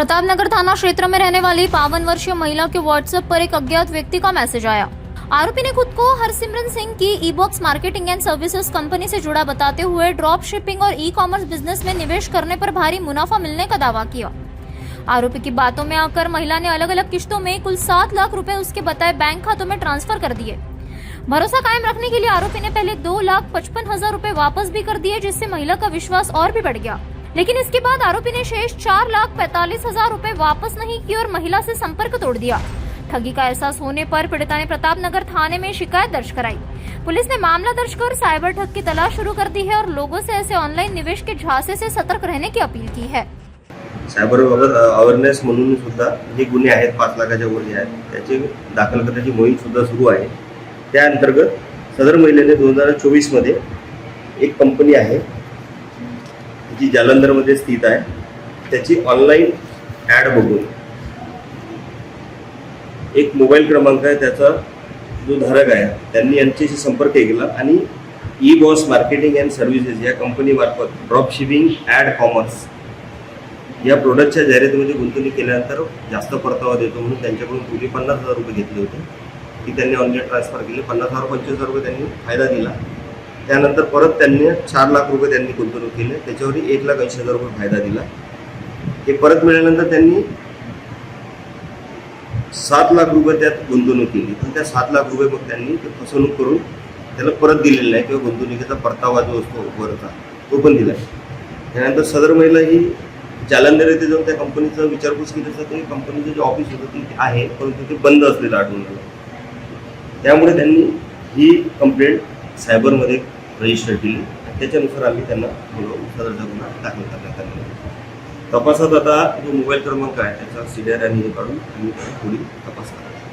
प्रतापनगर थाना क्षेत्र में रहने वाली 52 वर्षीय महिला के व्हाट्सएप पर एक अज्ञात व्यक्ति का मैसेज आया। आरोपी ने खुद को हरसिमरन सिंह की e box marketing and services company से जुड़ा बताते हुए ड्रॉप शिपिंग और ई-कॉमर्स बिजनेस में निवेश करने पर भारी मुनाफा मिलने का दावा किया। आरोपी की बातों में आकर महिला ने अलग अलग किश्तों में कुल 7 लाख रुपए उसके बताए बैंक खातों में ट्रांसफर कर दिए। भरोसा कायम रखने के लिए आरोपी ने पहले 2,55,000 रुपए वापस भी कर दिए, जिससे महिला का विश्वास और भी बढ़ गया। लेकिन इसके बाद आरोपी ने शेष 4,45,000 रुपए वापस नहीं किए और महिला से संपर्क तोड़ दिया। ठगी का एहसास होने पर पीड़िता ने प्रतापनगर थाने में शिकायत दर्ज कराई। पुलिस ने मामला दर्ज कर साइबर ठग की तलाश शुरू कर दी है और लोगों से ऐसे ऑनलाइन निवेश के झांसे से सतर्क रहने की अपील की है। सायबर अवेअरनेस म्हणून सुद्धा जे गुन्हे आहेत 5 लाखाच्या वर आहेत त्याचे दाखल करण्याची मोहीम सुद्धा सुरू आहे। त्या अंतर्गत सदर महिलेने 2024 मध्ये एक कंपनी आहे जी जालंधरमध्ये स्थित आहे, त्याची ऑनलाईन ॲड बघून एक मोबाईल क्रमांक आहे त्याचा जो धारक आहे त्यांनी यांच्याशी संपर्क केला आणि ई-बॉक्स मार्केटिंग अँड सर्व्हिसेस या कंपनी मार्फत ड्रॉप शिपिंग ॲड कॉमर्स या प्रोडक्टच्या जाहिरातीमध्ये गुंतवणूक केल्यानंतर जास्त परतावा देतो म्हणून त्यांच्याकडून पूर्वी 50,000 रुपये घेतले होते, की त्यांनी ऑनलाईन ट्रान्सफर केले। 50,000 25,000 रुपये त्यांनी फायदा दिला। त्यानंतर परत त्यांनी 4 लाख रुपये त्यांनी गुंतवणूक केले, त्याच्यावरही 1,80,000 रुपये फायदा दिला। हे परत मिळाल्यानंतर त्यांनी 7 लाख रुपये त्यात गुंतवणूक केली, पण त्या 7 लाख रुपये मग त्यांनी फसवणूक करून त्याला परत दिलेला नाही किंवा गुंतवणुकीचा परतावा जो असतो वरचा तो पण दिला। त्यानंतर सदर महिला ही जालंधर येथे जाऊन त्या कंपनीचं विचारपूस केली असता ते कंपनीचं जे ऑफिस होतं ते आहे, परंतु ते बंद असलेलं आढळून आलं। त्यामुळे त्यांनी ही कंप्लेंट सायबरमध्ये रजिस्टर केली। त्याच्यानुसार आम्ही त्यांना बोलवून सदरचा गुन्हा दाखल करण्यात आलेला। तपासात आता जो मोबाईल क्रमांक आहे त्याचा सीडीआर आणि हे काढून आम्ही पुढील तपास करतो।